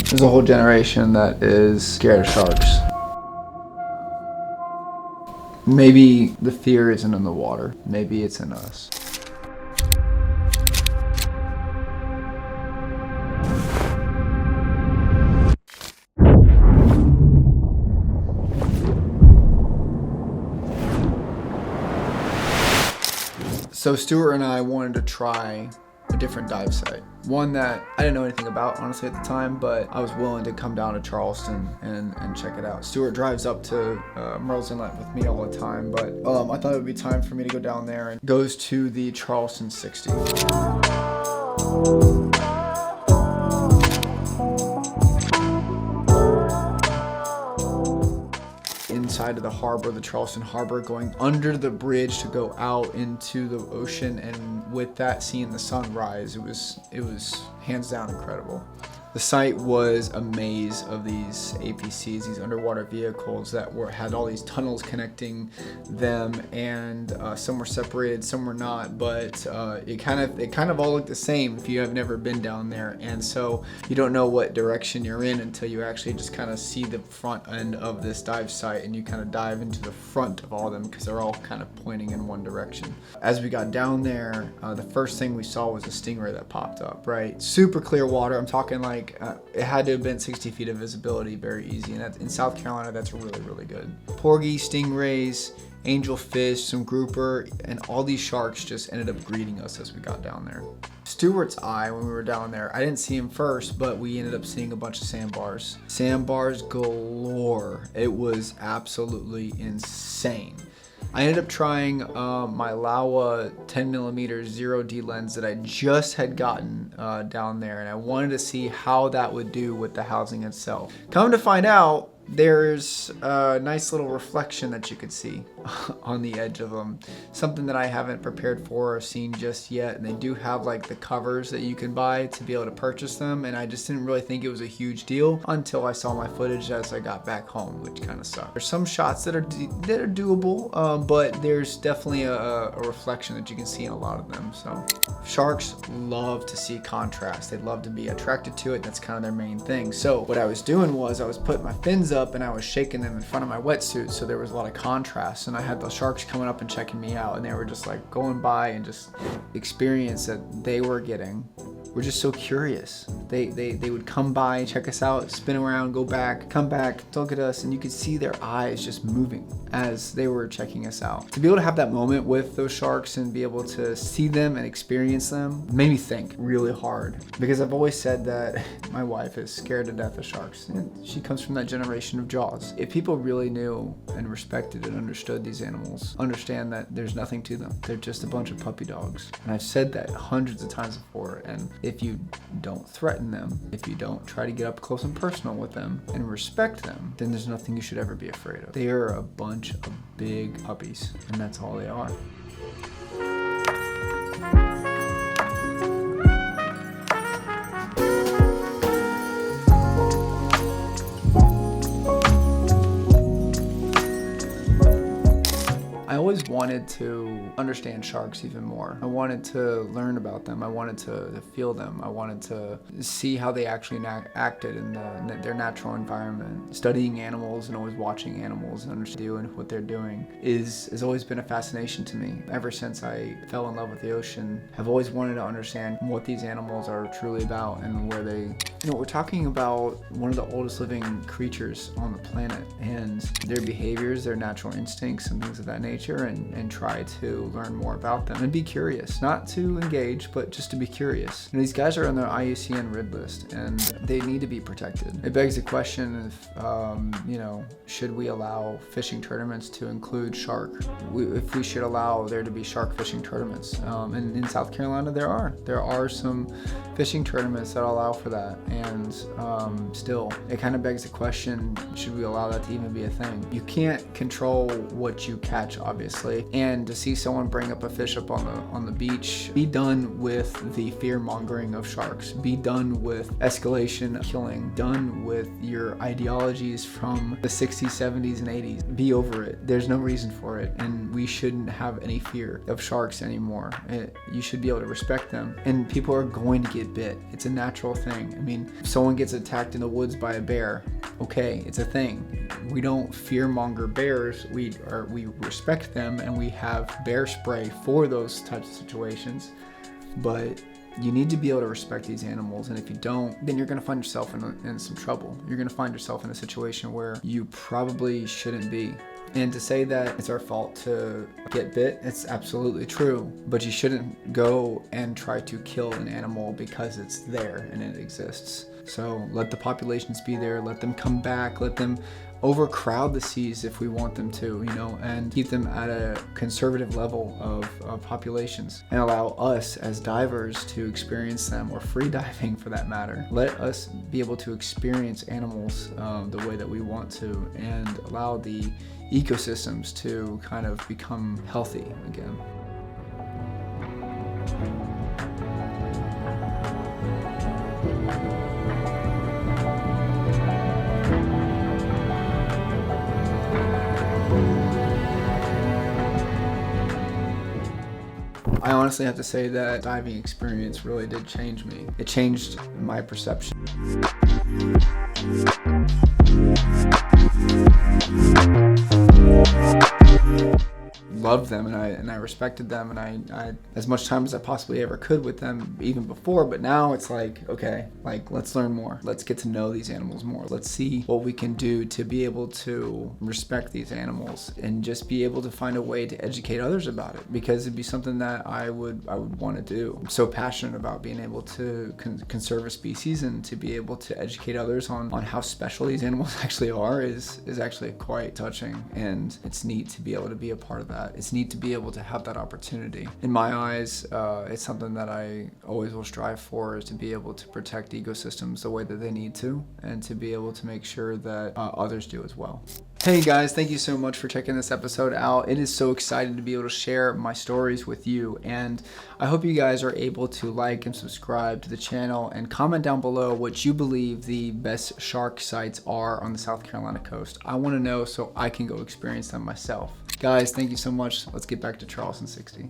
There's a whole generation that is scared of sharks. Maybe the fear isn't in the water. Maybe it's in us. So Stuart and I wanted to try a different dive site. One that I didn't know anything about, honestly, at the time, but I was willing to come down to Charleston and check it out. Stuart drives up to Merle's Inlet with me all the time, but I thought it would be time for me to go down there, and goes to the Charleston 60. Inside of the harbor, the Charleston harbor, going under the bridge to go out into the ocean, and with that, seeing the sunrise, it was hands down incredible. The site was a maze of these APCs, these underwater vehicles that had all these tunnels connecting them, and some were separated, some were not, but it kind of all looked the same if you have never been down there, and so you don't know what direction you're in until you actually just kind of see the front end of this dive site, and you kind of dive into the front of all of them because they're all kind of pointing in one direction. As we got down there, the first thing we saw was a stingray that popped up, right? Super clear water. I'm talking like it had to have been 60 feet of visibility, very easy, and in South Carolina, that's really, really good. Porgy, stingrays, angelfish, some grouper, and all these sharks just ended up greeting us as we got down there. Stuart's eye, when we were down there, I didn't see him first, but we ended up seeing a bunch of sandbars. Sandbars galore. It was absolutely insane. I ended up trying my Laowa 10mm 0D lens that I just had gotten down there, and I wanted to see how that would do with the housing itself. Come to find out, there's a nice little reflection that you could see on the edge of them. Something that I haven't prepared for or seen just yet. And they do have like the covers that you can buy to be able to purchase them. And I just didn't really think it was a huge deal until I saw my footage as I got back home, which kind of sucked. There's some shots that are doable, but there's definitely a reflection that you can see in a lot of them. So sharks love to see contrast. They love to be attracted to it. That's kind of their main thing. So what I was doing was I was putting my fins up and I was shaking them in front of my wetsuit, so there was a lot of contrast, and I had the sharks coming up and checking me out, and they were just like going by, and just experience that they were getting were just so curious. They would come by, check us out, spin around, go back, come back, look at us, and you could see their eyes just moving as they were checking us out. To be able to have that moment with those sharks and be able to see them and experience them made me think really hard, because I've always said that my wife is scared to death of sharks, and she comes from that generation of Jaws. If people really knew and respected and understood these animals, understand that there's nothing to them. They're just a bunch of puppy dogs. And I've said that hundreds of times before, and if you don't threaten them, if you don't try to get up close and personal with them and respect them, then there's nothing you should ever be afraid of. They are a bunch of big puppies, and that's all they are. I always wanted to understand sharks even more. I wanted to learn about them. I wanted to feel them. I wanted to see how they actually acted in their natural environment. Studying animals and always watching animals and understanding what they're doing has always been a fascination to me. Ever since I fell in love with the ocean, I've always wanted to understand what these animals are truly about and where they... we're talking about one of the oldest living creatures on the planet, and their behaviors, their natural instincts, and things of that nature, and try to learn more about them and be curious. Not to engage, but just to be curious. These guys are on the IUCN RID list, and they need to be protected. It begs the question if, should we allow fishing tournaments to include shark? If we should allow there to be shark fishing tournaments. And in South Carolina, there are some fishing tournaments that allow for that. And still, it kind of begs the question, should we allow that to even be a thing? You can't control what you catch, obviously, it. And to see someone bring up a fish up on the beach, be done with the fear mongering of sharks. Be done with escalation killing. Done with your ideologies from the 60s, 70s, and 80s. Be over it. There's no reason for it, and we shouldn't have any fear of sharks anymore. You should be able to respect them, and people are going to get bit. It's a natural thing. I mean, if someone gets attacked in the woods by a bear, okay, it's a thing. We don't fear monger bears. We respect them, and we have bear spray for those types of situations. But you need to be able to respect these animals, and if you don't, then you're going to find yourself in some trouble. You're going to find yourself in a situation where you probably shouldn't be. And to say that it's our fault to get bit, it's absolutely true. But you shouldn't go and try to kill an animal because it's there and it exists. So let the populations be there, let them come back, let them overcrowd the seas if we want them to, and keep them at a conservative level of populations, and allow us as divers to experience them, or free diving for that matter. Let us be able to experience animals the way that we want to, and allow the ecosystems to kind of become healthy again. I honestly have to say that diving experience really did change me. It changed my perception. Loved them, and I respected them, and I as much time as I possibly ever could with them even before. But now it's like, okay, like, let's learn more. Let's get to know these animals more. Let's see what we can do to be able to respect these animals, and just be able to find a way to educate others about it, because it'd be something that I would want to do. I'm so passionate about being able to conserve a species, and to be able to educate others on how special these animals actually are is actually quite touching, and it's neat to be able to be a part of that. It's neat to be able to have that opportunity. In my eyes, it's something that I always will strive for, is to be able to protect ecosystems the way that they need to, and to be able to make sure that others do as well. Hey guys, thank you so much for checking this episode out. It is so exciting to be able to share my stories with you, and I hope you guys are able to like and subscribe to the channel, and comment down below what you believe the best shark sites are on the South Carolina coast. I want to know so I can go experience them myself. Guys, thank you so much. Let's get back to Charleston 60.